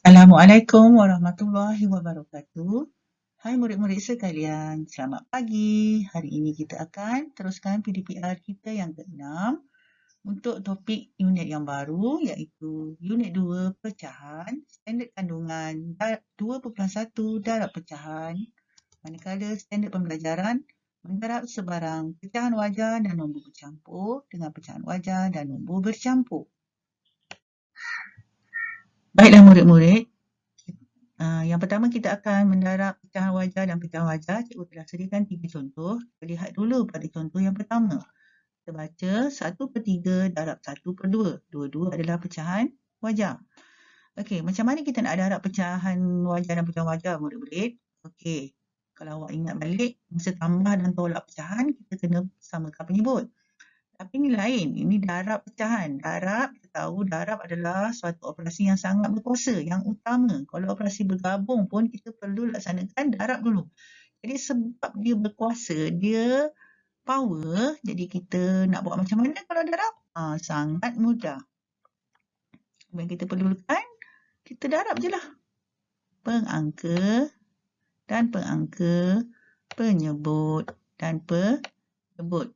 Assalamualaikum warahmatullahi wabarakatuh. Hai murid-murid sekalian, selamat pagi. Hari ini kita akan teruskan PDPR kita yang ke-6 untuk topik unit yang baru iaitu unit 2 pecahan, standard kandungan 2.1 darab pecahan, manakala standard pembelajaran mendarab sebarang pecahan wajar dan nombor bercampur dengan pecahan wajar dan nombor bercampur. Baiklah murid-murid, yang pertama kita akan mendarab pecahan wajar dan pecahan wajar. Cikgu telah sediakan 3 contoh. Kita lihat dulu pada contoh yang pertama. Kita baca 1/3 darab 1/2. Dua-dua adalah pecahan wajar. Okey, macam mana kita nak darab pecahan wajar dan pecahan wajar murid-murid? Okey, kalau awak ingat balik, masa tambah dan tolak pecahan, kita kena samakan penyebut. Tapi ni lain, ini darab pecahan. Darab, kita tahu darab adalah suatu operasi yang sangat berkuasa, yang utama. Kalau operasi bergabung pun kita perlu laksanakan darab dulu. Jadi sebab dia berkuasa, dia power, jadi kita nak buat macam mana kalau darab? Sangat mudah. Apa yang kita perlukan, kita darab je lah. Pengangka dan pengangka, penyebut dan penyebut.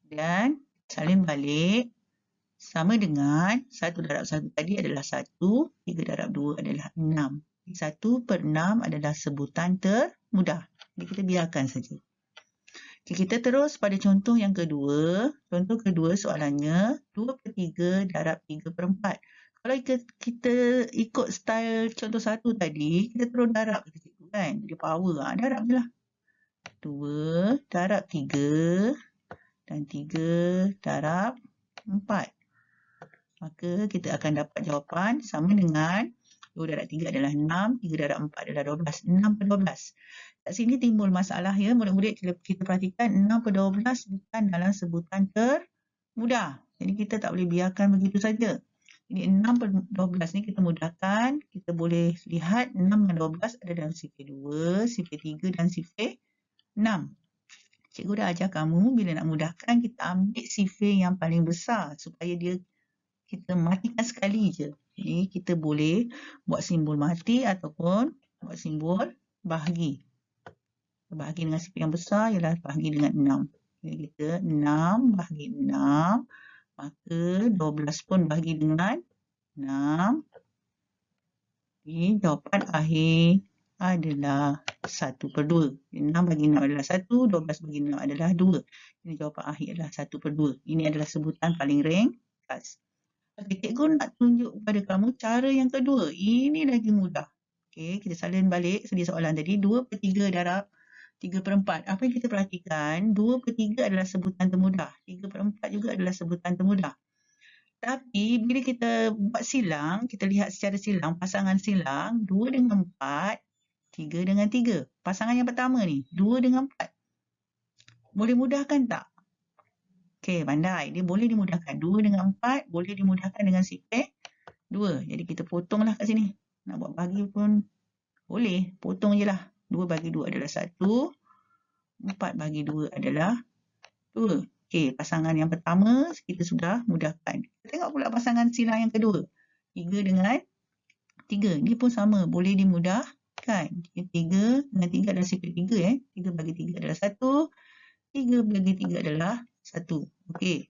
Dan salin balik sama dengan 1 darab 1 tadi adalah 1, 3 darab 2 adalah 6. 1/6 adalah sebutan termudah. Jadi kita biarkan saja. Okay, kita terus pada contoh yang kedua. Contoh kedua soalannya 2/3 darab 3/4. Kalau kita ikut style contoh 1 tadi, kita terus darab kata cikgu kan. Dia power. Darab je lah. 2 darab 3 dan 3 darab 4. Maka kita akan dapat jawapan sama dengan 2 darab 3 adalah 6, 3 darab 4 adalah 12. 6/12. Kat sini timbul masalah ya murid-murid. Kita perhatikan 6/12 bukan dalam sebutan termudah. Jadi kita tak boleh biarkan begitu saja. Jadi 6/12 ni kita mudahkan. Kita boleh lihat 6 dengan 12 ada dalam sifir 2, sifir 3 dan sifir 6. Cikgu dah ajar kamu bila nak mudahkan kita ambil sifir yang paling besar supaya kita matikan sekali je. Jadi kita boleh buat simbol mati ataupun buat simbol bahagi. Bahagi dengan sifir yang besar ialah bahagi dengan 6. Jadi kita 6 bahagi 6. Maka 12 pun bahagi dengan 6. Jadi jawapan akhir adalah 1/2. 6 bagi 6 adalah 1, 12 bagi 6 adalah 2. Jadi jawapan akhir adalah 1/2. Ini adalah sebutan paling ringkas. Okay, cikgu nak tunjuk kepada kamu cara yang kedua. Ini lagi mudah. Okay, kita salin balik sedia soalan tadi. 2/3 darab 3/4. Apa yang kita perhatikan, 2/3 adalah sebutan termudah. 3/4 juga adalah sebutan termudah. Tapi bila kita buat silang, kita lihat secara silang, pasangan silang, 2 dengan 4, 3 dengan 3. Pasangan yang pertama ni, 2 dengan 4. Boleh mudahkan tak? Okey, pandai. Dia boleh dimudahkan. 2 dengan 4 boleh dimudahkan dengan sifir 2. Jadi kita potonglah kat sini. Nak buat bahagi pun boleh. Potong je lah. 2 bagi 2 adalah 1. 4 bagi 2 adalah 2. Okey, pasangan yang pertama kita sudah mudahkan. Kita tengok pula pasangan silang yang kedua. 3 dengan 3. Ini pun sama. Boleh dimudahkan. 3 dengan 3 adalah sifir 3. 3 bagi 3 adalah 1. 3 bagi 3 adalah 1. Okey.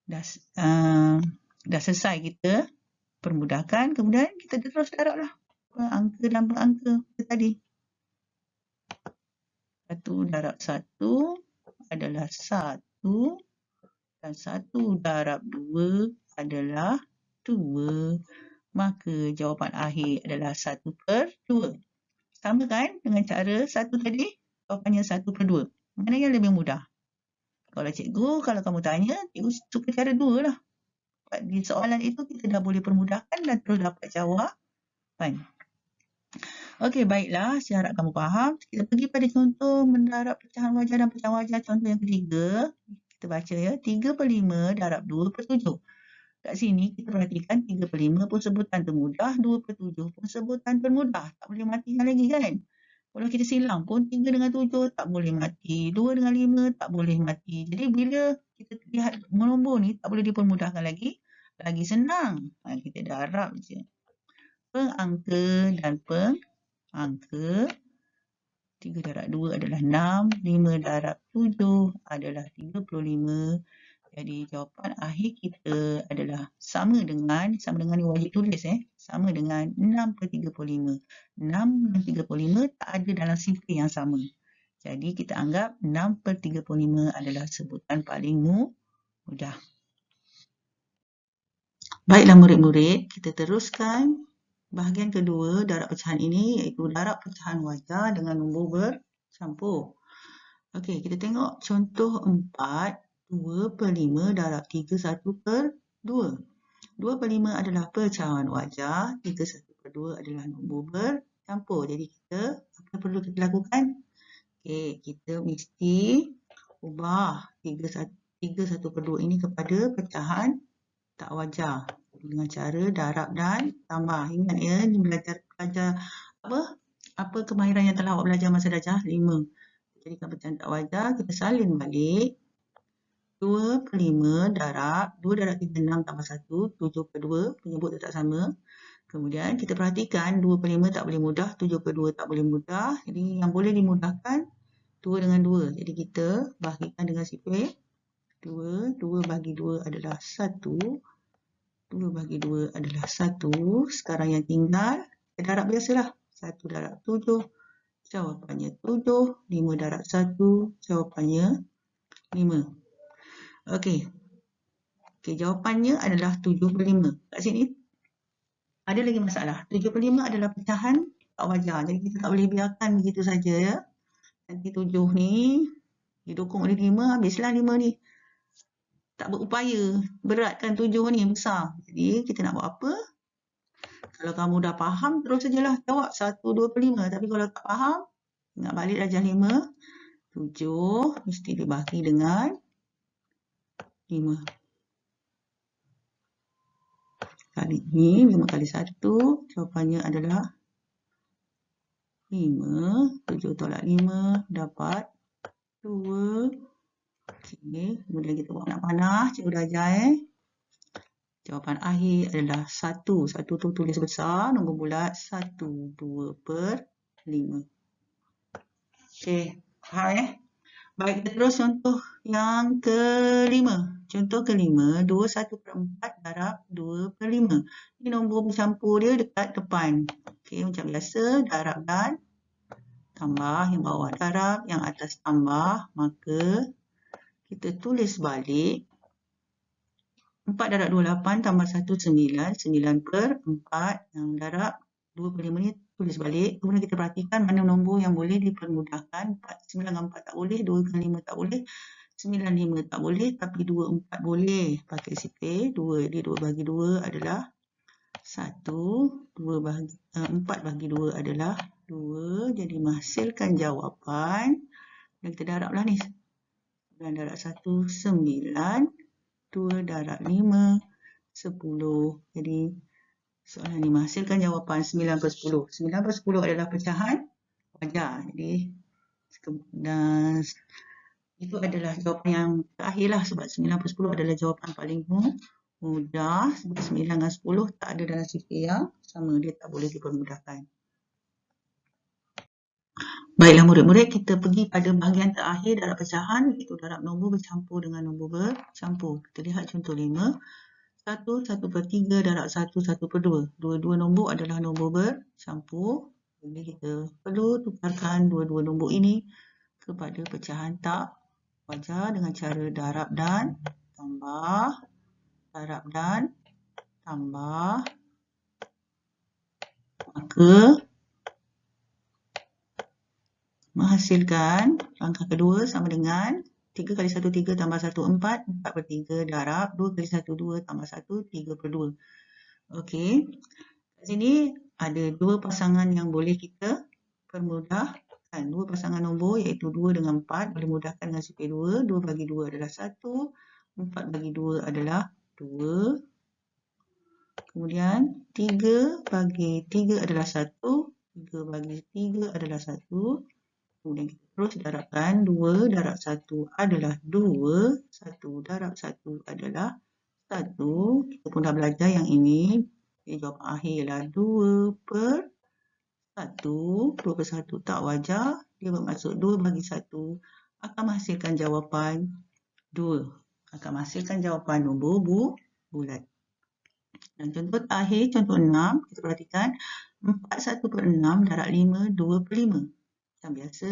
Dah selesai kita permudahkan. Kemudian kita terus darablah pengangka dan pengangka tadi. 1 darab 1 adalah 1 dan 1 darab 2 adalah 2. Maka jawapan akhir adalah 1/2. Sama kan dengan cara 1 tadi? Jawapannya 1/2. Mana yang lebih mudah? Kalau cikgu, kalau kamu tanya, cikgu suka cara 2 lah. Di soalan itu kita dah boleh permudahkan dan terus dapat jawapan. Okey, baiklah. Saya harap kamu faham. Kita pergi pada contoh mendarab pecahan wajar dan pecahan wajar. Contoh yang ketiga. Kita baca ya. 3/5 darab 2/7. Kat sini kita perhatikan 3/5 pun sebutan termudah. 2/7 pun sebutan termudah. Tak boleh matikan lagi kan? Kalau kita silang pun 3 dengan 7 tak boleh mati. 2 dengan 5 tak boleh mati. Jadi bila kita lihat nombor ni tak boleh dipermudahkan lagi. Lagi senang. Kita darab je. pengangka dan pengangka. 3 darab 2 adalah 6, 5 darab 7 adalah 35. Jadi jawapan akhir kita adalah sama dengan ni wajib tulis sama dengan 6/35. 6 dan 35 tak ada dalam sifar yang sama. Jadi kita anggap 6/35 adalah sebutan paling mudah. Baiklah murid-murid, kita teruskan bahagian kedua darab pecahan ini, iaitu darab pecahan wajar dengan nombor bercampur. Okey, kita tengok contoh 4, 2/5 darab 31/2. 2/5 adalah pecahan wajar, 31/2 adalah nombor bercampur. Jadi kita, apa yang perlu kita lakukan? Okey, kita mesti ubah 31/2 ini kepada pecahan tak wajar dengan cara darab dan tambah. Ingat ya, ni belajar apa kemahiran yang telah awak belajar masa darjah 5. Jadikan pecahan tak wajar, kita salin balik. 2/5 darab 2 darab 36 tambah 1, 7/2, penyebut tak sama. Kemudian kita perhatikan 2/5 tak boleh mudah, 7/2 tak boleh mudah. Jadi yang boleh dimudahkan 2 dengan 2. Jadi kita bahagikan dengan sifar 2. 2 bagi 2 adalah 1. 2 bagi 2 adalah 1. Sekarang yang tinggal, kita darab biasalah. 1 darab 7, jawapannya 7. 5 darab 1, jawapannya 5. Okey. Okey, jawapannya adalah 7/5. Kat sini, ada lagi masalah. 7/5 adalah pecahan tak wajar. Jadi kita tak boleh biarkan begitu saja ya. Nanti 7 ni didukung oleh 5, habislah 5 ni. Tak berupaya, berat kan 7 ni, besar. Jadi kita nak buat apa? Kalau kamu dah faham, terus sajalah jawab 1, 2/5. Tapi kalau tak faham, ingat balik darjah 5. 7 mesti dibahagi dengan 5. Kali ni 5 kali 1, jawapannya adalah 5. 7 tolak 5, dapat 2. Okey, kemudian kita buat nak panah, cikgu dah ajar Jawapan akhir adalah 1. 1 tu tulis besar, nombor bulat 1, 2/5. Okey, faham Baik, kita terus contoh yang kelima. Contoh kelima, 21/4 darab 2/5. Ini nombor bercampur dia dekat depan. Okey, macam biasa, darab dan tambah. Yang bawah darab, yang atas tambah. Maka, kita tulis balik. 4 darab 28 tambah 1, 9. 9/4. Yang darab 2/5 ni tulis balik. Kemudian kita perhatikan mana nombor yang boleh dipermudahkan. 9 dengan 4 tak boleh, 2 dengan 5 tak boleh, 9, 5 tak boleh, tapi 2, 4 boleh. Pakai sifar 2. Jadi 2 bagi 2 adalah 1. 4 bagi 2 adalah 2. Jadi menghasilkan jawapan. Dan kita darablah ni. 9 darab 1, 9. 2 darab 5, 10. Jadi soalan ini menghasilkan jawapan 9/10. 9/10 adalah pecahan wajar. Jadi itu adalah jawapan yang terakhirlah sebab 9/10 adalah jawapan paling mudah. Sebab 9 dengan 10 tak ada dalam sifar yang sama. Dia tak boleh dipermudahkan. Baiklah murid-murid, kita pergi pada bahagian terakhir darab pecahan, iaitu darab nombor bercampur dengan nombor bercampur. Kita lihat contoh 5. 1, 1/3 darab 1, 1/2. Dua-dua nombor adalah nombor bercampur. Jadi kita perlu tukarkan dua-dua nombor ini kepada pecahan tak wajar dengan cara darab dan tambah. Darab dan tambah. Maka menghasilkan langkah kedua sama dengan 3 kali 1, 3 tambah 1, 4. 4/3 darab 2 kali 1, 2 tambah 1, 3/2. Okey. Kat sini ada dua pasangan yang boleh kita permudahkan. Dua pasangan nombor iaitu 2 dengan 4 boleh mudahkan dengan sifar 2. 2 bagi 2 adalah 1. 4 bagi 2 adalah 2. Kemudian 3 bagi 3 adalah 1. 3 bagi 3 adalah 1. Kemudian kita terus darabkan. 2 darab 1 adalah 2. 1 darab 1 adalah 1. Kita pun dah belajar yang ini. Jadi jawapan akhir ialah 2/1. 2/1 tak wajar. Dia bermaksud 2 bagi 1 akan menghasilkan jawapan 2. Akan menghasilkan jawapan nombor bulat. Dan contoh akhir, contoh 6, kita perhatikan 4/1/6 darab 5, 2/5. Macam biasa,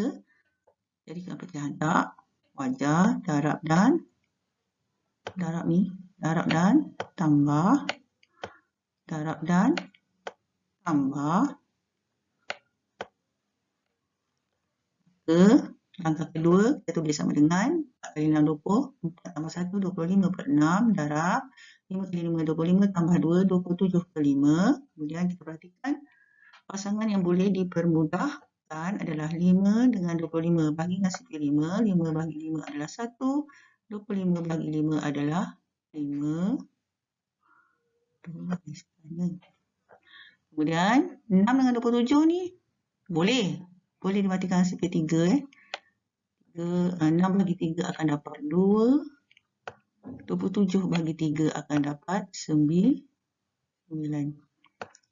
jadikan pecahan tak wajar, darab dan tambah, darab dan tambah. Langkah kedua, kita tulis sama dengan 4 kali 6, 20. 4 tambah 1, 25/6 darab 5 kali 5, 25 tambah 2, 27/5. Kemudian kita perhatikan pasangan yang boleh dipermudahkan adalah 5 dengan 25. Bagi nasib 5, 5 bagi 5 adalah 1, 25 bagi 5 adalah 5. Kemudian 6 dengan 27 ni boleh dimatikan nasib ketiga. 6 bagi 3 akan dapat 2. 27 bagi 3 akan dapat 9.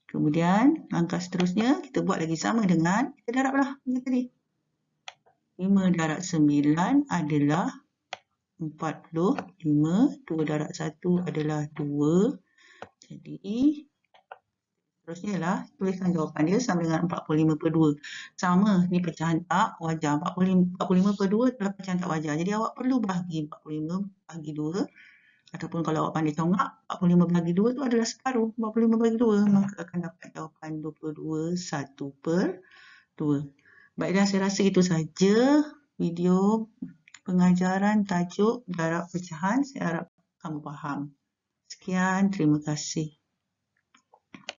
Kemudian langkah seterusnya kita buat lagi sama dengan kita darablah macam tadi. 5 darab 9 adalah 45. 2 darab 1 adalah 2. Jadi seterusnya ialah tuliskan jawapan dia sama dengan 45/2. Sama, ni pecahan tak wajar. 45/2 adalah pecahan tak wajar. Jadi awak perlu bahagi 45 bagi 2. Ataupun kalau awak pandai congak, 45 bagi 2 tu adalah separuh. 45 bagi 2, maka akan dapat jawapan 22/1/2. Baiklah, saya rasa itu saja video pengajaran tajuk darab pecahan. Saya harap kamu faham. Sekian, terima kasih.